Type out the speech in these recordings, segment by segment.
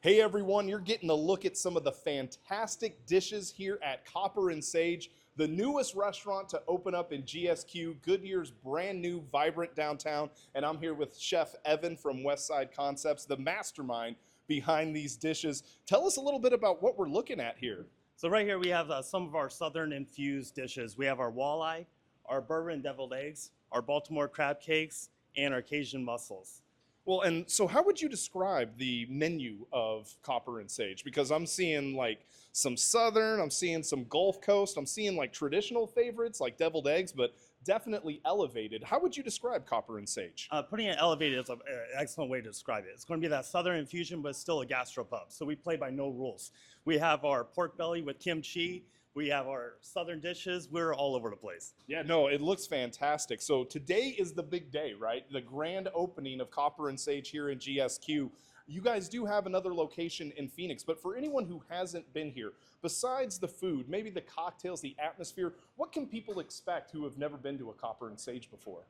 Hey everyone, you're getting a look at some of the fantastic dishes here at Copper and Sage, the newest restaurant to open up in GSQ, Goodyear's brand new, vibrant downtown. And I'm here with Chef Evan from Westside Concepts, the mastermind behind these dishes. Tell us a little bit about what we're looking at here. So right here we have some of our southern infused dishes. We have our walleye, our bourbon deviled eggs, our Baltimore crab cakes, and our Cajun mussels. Well, and so how would you describe the menu of Copper and Sage? Because I'm seeing like some Southern, I'm seeing some Gulf Coast, I'm seeing like traditional favorites like deviled eggs, but definitely elevated. How would you describe Copper and Sage? Putting it elevated is an excellent way to describe it. It's going to be that southern infusion, but it's still a gastropub. So we play by no rules. We have our pork belly with kimchi. We have our southern dishes. We're all over the place. Yeah, no, it looks fantastic. So today is the big day, right? The grand opening of Copper and Sage here in GSQ. You guys do have another location in Phoenix, but for anyone who hasn't been here, besides the food, maybe the cocktails, the atmosphere, what can people expect who have never been to a Copper and Sage before?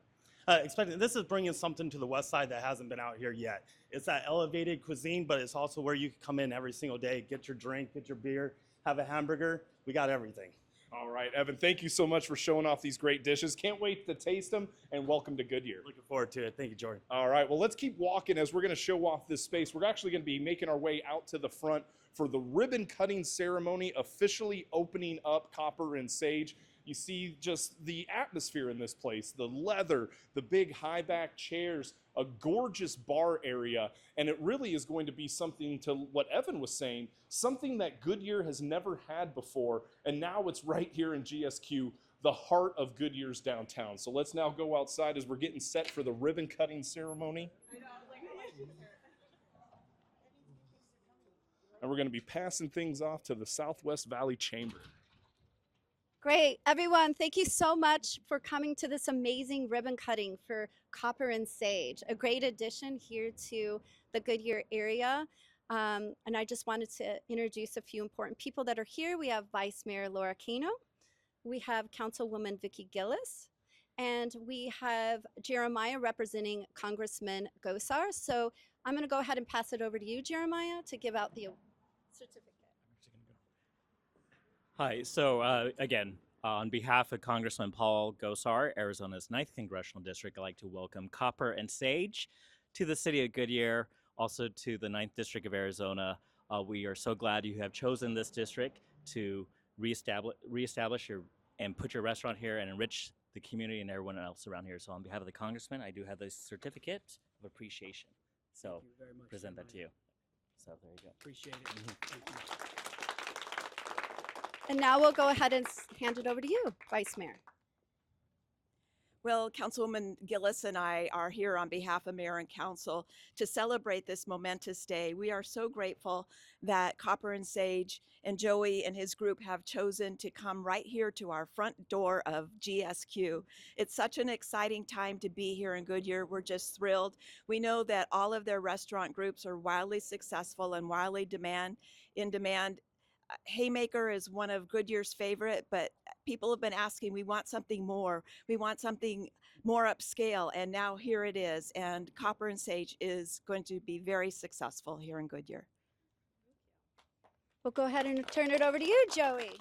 This is bringing something to the west side that hasn't been out here yet. It's that elevated cuisine, but it's also where you can come in every single day, get your drink, get your beer, have a hamburger. We got everything. All right, Evan, thank you so much for showing off these great dishes. Can't wait to taste them, and welcome to Goodyear. Looking forward to it. Thank you, Jordan. All right, well, let's keep walking as we're going to show off this space. We're actually going to be making our way out to the front for the ribbon cutting ceremony, officially opening up Copper and Sage. You see just the atmosphere in this place, the leather, the big high back chairs, a gorgeous bar area, and it really is going to be something, to what Evan was saying, something that Goodyear has never had before, and now it's right here in GSQ, the heart of Goodyear's downtown. So let's now go outside as we're getting set for the ribbon cutting ceremony. And we're going to be passing things off to the Southwest Valley Chamber. Great. Everyone, thank you so much for coming to this amazing ribbon cutting for Copper and Sage, a great addition here to the Goodyear area. And I just wanted to introduce a few important people that are here. We have Vice Mayor Laura Cano, we have Councilwoman Vicki Gillis, and we have Jeremiah representing Congressman Gosar. So I'm going to go ahead and pass it over to you, Jeremiah, to give out the certificate. Hi, so again, on behalf of Congressman Paul Gosar, Arizona's 9th Congressional District, I'd like to welcome Copper and Sage to the city of Goodyear, also to the 9th District of Arizona. We are so glad you have chosen this district to reestablish and put your restaurant here and enrich the community and everyone else around here. So on behalf of the Congressman, I do have this certificate of appreciation. So present that to you. So there you go. Appreciate it. Thank you. And now we'll go ahead and hand it over to you, Vice Mayor. Well, Councilwoman Gillis and I are here on behalf of Mayor and Council to celebrate this momentous day. We are so grateful that Copper and Sage and Joey and his group have chosen to come right here to our front door of GSQ. It's such an exciting time to be here in Goodyear. We're just thrilled. We know that all of their restaurant groups are wildly successful and wildly in demand. Haymaker is one of Goodyear's favorite, but people have been asking, we want something more. We want something more upscale, and now here it is. And Copper and Sage is going to be very successful here in Goodyear. We'll go ahead and turn it over to you, Joey.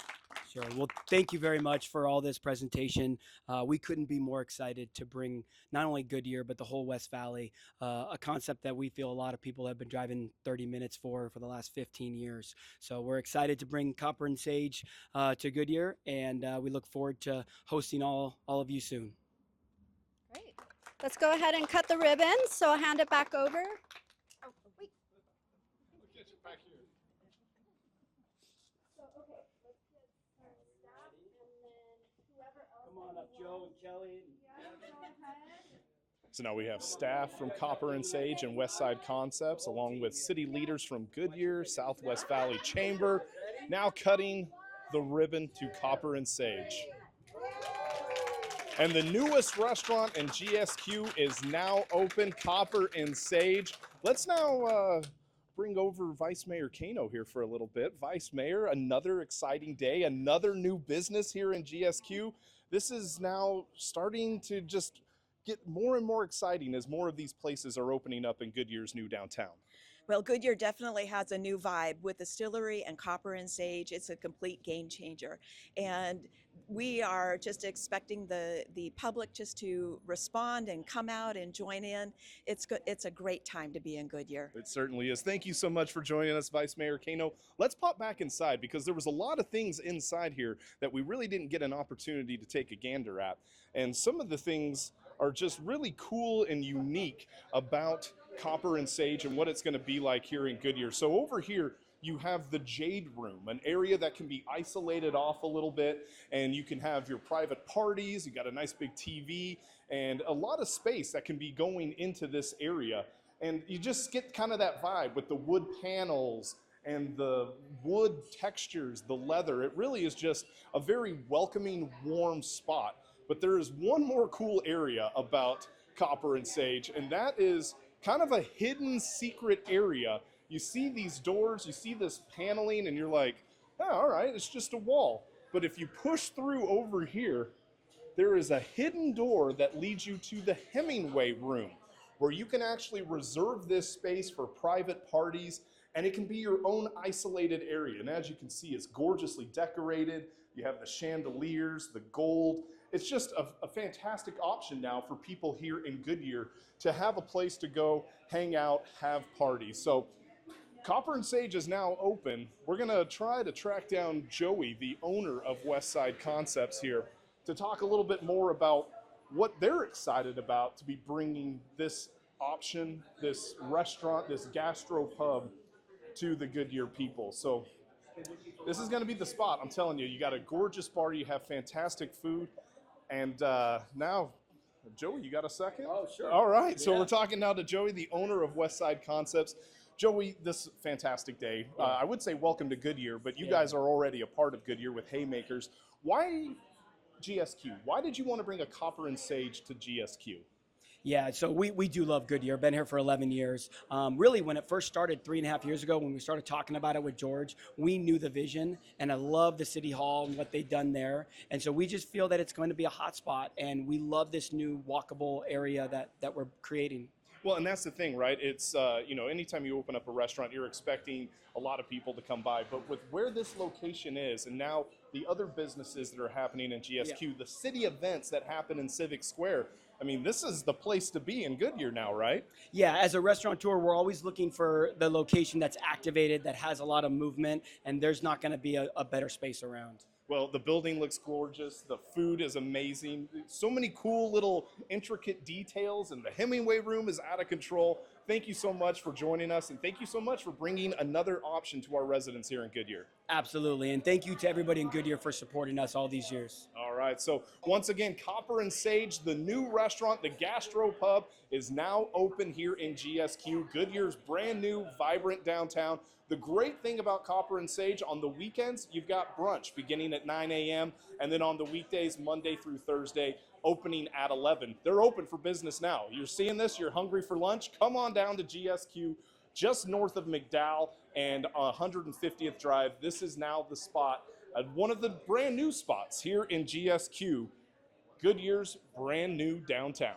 Sure. Well, thank you very much for all this presentation. We couldn't be more excited to bring not only Goodyear, but the whole West Valley, a concept that we feel a lot of people have been driving 30 minutes for the last 15 years. So we're excited to bring Copper and Sage to Goodyear, and we look forward to hosting all of you soon. Great. Let's go ahead and cut the ribbons. So I'll hand it back over. Oh, wait. Come on up, Joe and Kelly. So now we have staff from Copper and Sage and Westside Concepts, along with city leaders from Goodyear, Southwest Valley Chamber, now cutting the ribbon to Copper and Sage. And the newest restaurant in GSQ is now open, Copper and Sage. Let's now bring over Vice Mayor Cano here for a little bit. Vice Mayor, another exciting day, another new business here in GSQ. This is now starting to just get more and more exciting as more of these places are opening up in Goodyear's new downtown. Well, Goodyear definitely has a new vibe with distillery and copper and sage. It's a complete game changer. And we are just expecting the public just to respond and come out and join in. It's a great time to be in Goodyear. It certainly is. Thank you so much for joining us, Vice Mayor Kano. Let's pop back inside because there was a lot of things inside here that we really didn't get an opportunity to take a gander at. And some of the things are just really cool and unique about Copper and Sage and what it's going to be like here in Goodyear. So over here, you have the Jade Room, an area that can be isolated off a little bit, and you can have your private parties. You got a nice big TV and a lot of space that can be going into this area. And you just get kind of that vibe with the wood panels and the wood textures, the leather. It really is just a very welcoming, warm spot. But there is one more cool area about Copper and Sage, and that is kind of a hidden secret area. You see these doors, you see this paneling, and you're like, oh, all right, it's just a wall. But if you push through over here, there is a hidden door that leads you to the Hemingway Room, where you can actually reserve this space for private parties, and it can be your own isolated area. And as you can see, it's gorgeously decorated. You have the chandeliers, the gold. It's just a fantastic option now for people here in Goodyear to have a place to go, hang out, have parties. So Copper and Sage is now open. We're gonna try to track down Joey, the owner of Westside Concepts here, to talk a little bit more about what they're excited about to be bringing this option, this restaurant, this gastro pub to the Goodyear people. So this is gonna be the spot, I'm telling you. You got a gorgeous bar, you have fantastic food, and now, Joey, you got a second? Oh, sure. All right, so Yeah. we're talking now to Joey, the owner of Westside Concepts. Joey, this fantastic day. I would say welcome to Goodyear, but you guys are already a part of Goodyear with Haymakers. Why GSQ? Why did you want to bring a Copper and Sage to GSQ? Yeah, so we do love Goodyear. Been here for 11 years. Really, when it first started 3.5 years ago, when we started talking about it with George, we knew the vision, and I love the City Hall and what they've done there. And so we just feel that it's going to be a hot spot, and we love this new walkable area that we're creating. Well, and that's the thing, right? It's, anytime you open up a restaurant, you're expecting a lot of people to come by. But with where this location is, and now the other businesses that are happening in GSQ, the city events that happen in Civic Square, I mean, this is the place to be in Goodyear now, right? Yeah, as a restaurateur, we're always looking for the location that's activated, that has a lot of movement, and there's not going to be a better space around. Well, the building looks gorgeous. The food is amazing. So many cool little intricate details, and the Hemingway Room is out of control. Thank you so much for joining us, and thank you so much for bringing another option to our residents here in Goodyear. Absolutely, and thank you to everybody in Goodyear for supporting us all these years. All right, so once again, Copper and Sage, the new restaurant, the Gastro Pub, is now open here in GSQ, Goodyear's brand new, vibrant downtown. The great thing about Copper and Sage, on the weekends, you've got brunch beginning at 9 a.m. and then on the weekdays, Monday through Thursday, opening at 11. They're open for business now. You're seeing this, you're hungry for lunch, come on down to GSQ, just north of McDowell and 150th Drive. This is now the spot, one of the brand new spots here in GSQ, Goodyear's brand new downtown.